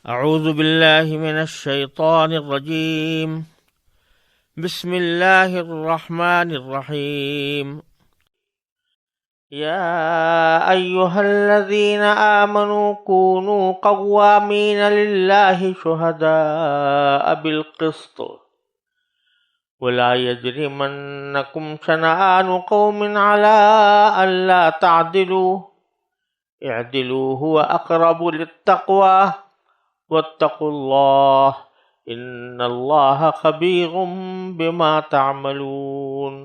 اعوذ باللہ من الشیطان الرجیم بسم اللہ الرحمن الرحیم یا ایہا الذین آمنوا کونوا قوامین للہ شہداء بالقسط ولا یجرمنکم شنآن قوم علی الا تعدلوا اعدلوا هو اقرب للتقوی واتقوا اللہ ان اللہ خبیر بما تعملون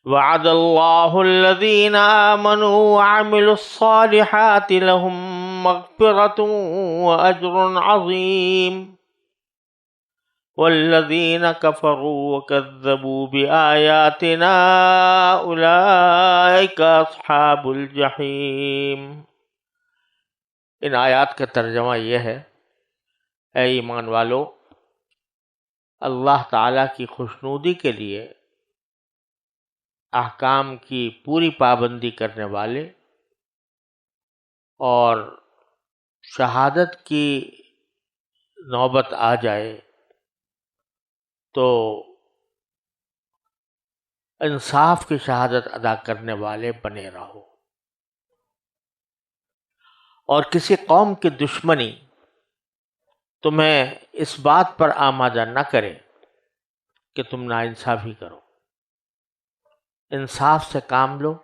وعد اللہ الذین آمنوا وعملوا الصالحات لهم مغفرۃ واجر عظیم والذین کفروا وکذبوا بآیاتنا اولئک اصحاب الجحیم۔ ان آیات کا ترجمہ یہ ہے، اے ایمان والو، اللہ تعالیٰ کی خوشنودی کے لیے احکام کی پوری پابندی کرنے والے اور شہادت کی نوبت آ جائے تو انصاف کی شہادت ادا کرنے والے بنے رہو، اور کسی قوم کی دشمنی تمہیں اس بات پر آمادہ نہ کرے کہ تم ناانصافی کرو۔ انصاف سے کام لو،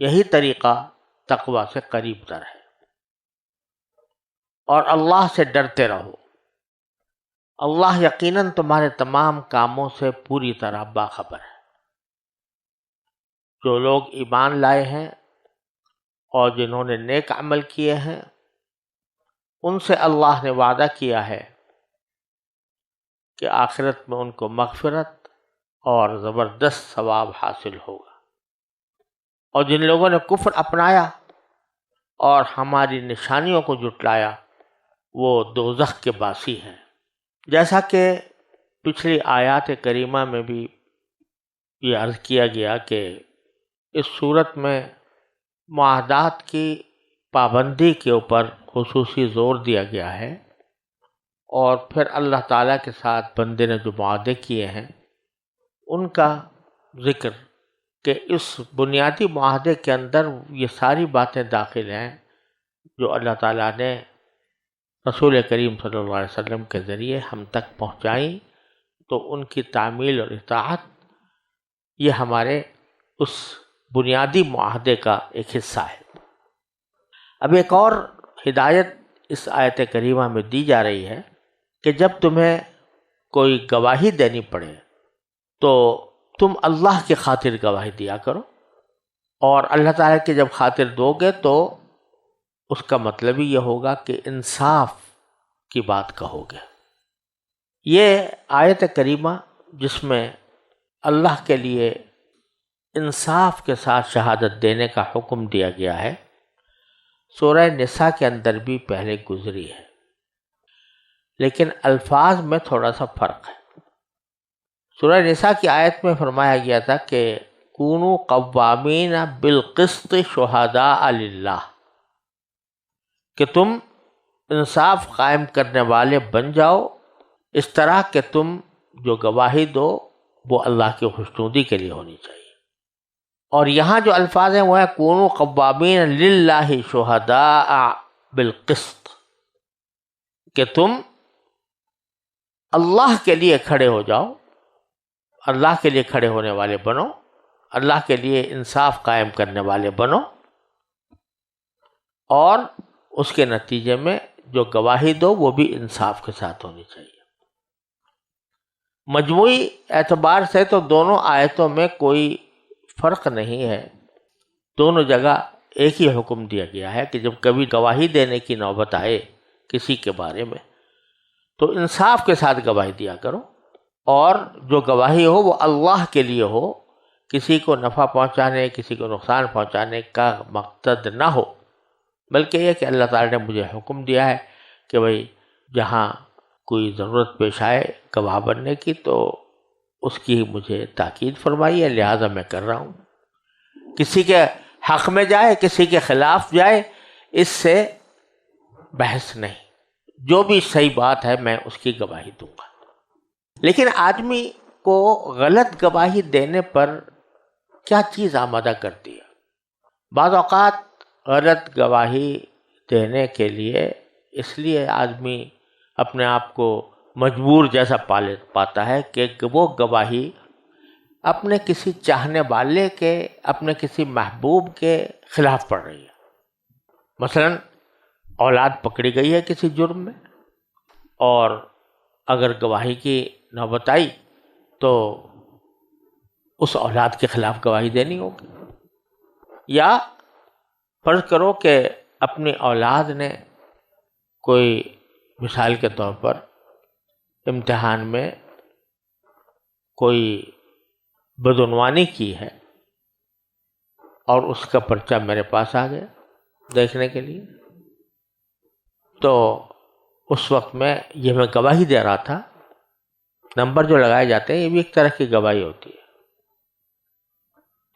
یہی طریقہ تقوی سے قریب تر ہے، اور اللہ سے ڈرتے رہو۔ اللہ یقیناً تمہارے تمام کاموں سے پوری طرح باخبر ہے۔ جو لوگ ایمان لائے ہیں اور جنہوں نے نیک عمل کیے ہیں، ان سے اللہ نے وعدہ کیا ہے کہ آخرت میں ان کو مغفرت اور زبردست ثواب حاصل ہوگا، اور جن لوگوں نے کفر اپنایا اور ہماری نشانیوں کو جھٹلایا وہ دوزخ کے باسی ہیں۔ جیسا کہ پچھلی آیات کریمہ میں بھی یہ عرض کیا گیا کہ اس صورت میں معاہدات کی پابندی کے اوپر خصوصی زور دیا گیا ہے، اور پھر اللہ تعالیٰ کے ساتھ بندے نے جو معاہدے کیے ہیں ان کا ذکر، کہ اس بنیادی معاہدے کے اندر یہ ساری باتیں داخل ہیں جو اللہ تعالیٰ نے رسول کریم صلی اللہ علیہ وسلم کے ذریعے ہم تک پہنچائیں، تو ان کی تعمیل اور اطاعت یہ ہمارے اس بنیادی معاہدے کا ایک حصہ ہے۔ اب ایک اور ہدایت اس آیت کریمہ میں دی جا رہی ہے کہ جب تمہیں کوئی گواہی دینی پڑے تو تم اللہ کی خاطر گواہی دیا کرو، اور اللہ تعالیٰ کی جب خاطر دو گے تو اس کا مطلب ہی یہ ہوگا کہ انصاف کی بات کہو گے۔ یہ آیت کریمہ جس میں اللہ کے لیے انصاف کے ساتھ شہادت دینے کا حکم دیا گیا ہے، سورہ نساء کے اندر بھی پہلے گزری ہے، لیکن الفاظ میں تھوڑا سا فرق ہے۔ سورہ نساء کی آیت میں فرمایا گیا تھا کہ کونوا قوامین بالقسط شہداء للہ، کہ تم انصاف قائم کرنے والے بن جاؤ، اس طرح کہ تم جو گواہی دو وہ اللہ کی خوشنودی کے لیے ہونی چاہیے۔ اور یہاں جو الفاظ ہیں وہ ہیں کونوا قوامین للہ شہداء بالقسط، کہ تم اللہ کے لیے کھڑے ہو جاؤ، اللہ کے لیے کھڑے ہونے والے بنو، اللہ کے لیے انصاف قائم کرنے والے بنو، اور اس کے نتیجے میں جو گواہی دو وہ بھی انصاف کے ساتھ ہونی چاہیے۔ مجموعی اعتبار سے تو دونوں آیتوں میں کوئی فرق نہیں ہے، دونوں جگہ ایک ہی حکم دیا گیا ہے کہ جب کبھی گواہی دینے کی نوبت آئے کسی کے بارے میں تو انصاف کے ساتھ گواہی دیا کرو، اور جو گواہی ہو وہ اللہ کے لیے ہو، کسی کو نفع پہنچانے کسی کو نقصان پہنچانے کا مقصد نہ ہو، بلکہ یہ کہ اللہ تعالیٰ نے مجھے حکم دیا ہے کہ بھئی جہاں کوئی ضرورت پیش آئے گواہ بننے کی تو اس کی مجھے تاکید فرمائی ہے، لہٰذا میں کر رہا ہوں۔ کسی کے حق میں جائے کسی کے خلاف جائے، اس سے بحث نہیں، جو بھی صحیح بات ہے میں اس کی گواہی دوں گا۔ لیکن آدمی کو غلط گواہی دینے پر کیا چیز آمادہ کرتی ہے؟ بعض اوقات غلط گواہی دینے کے لیے اس لیے آدمی اپنے آپ کو مجبور جیسا پاتا ہے کہ وہ گواہی اپنے کسی چاہنے والے کے، اپنے کسی محبوب کے خلاف پڑ رہی ہے۔ مثلا اولاد پکڑی گئی ہے کسی جرم میں، اور اگر گواہی کی نوبت آئی تو اس اولاد کے خلاف گواہی دینی ہوگی۔ یا فرض کرو کہ اپنی اولاد نے کوئی، مثال کے طور پر امتحان میں کوئی بدعنوانی کی ہے اور اس کا پرچہ میرے پاس آ گیا دیکھنے کے لیے، تو اس وقت میں گواہی دے رہا تھا۔ نمبر جو لگائے جاتے ہیں یہ بھی ایک طرح کی گواہی ہوتی ہے۔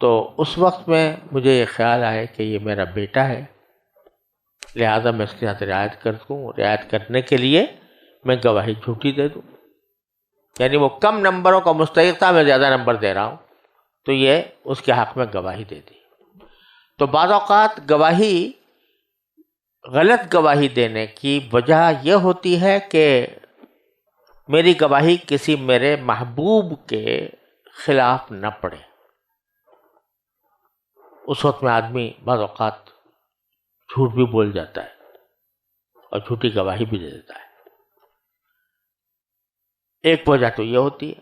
تو اس وقت میں مجھے یہ خیال آیا کہ یہ میرا بیٹا ہے، لہذا میں اس کے ساتھ رعایت کر دوں، رعایت کرنے کے لیے میں گواہی جھوٹی دے دوں، یعنی وہ کم نمبروں کا مستحق تھا، میں زیادہ نمبر دے رہا ہوں، تو یہ اس کے حق میں گواہی دے دی۔ تو بعض اوقات گواہی، غلط گواہی دینے کی وجہ یہ ہوتی ہے کہ میری گواہی کسی میرے محبوب کے خلاف نہ پڑے۔ اس وقت میں آدمی بعض اوقات جھوٹ بھی بول جاتا ہے اور جھوٹی گواہی بھی دے دیتا ہے۔ ایک وجہ تو یہ ہوتی ہے۔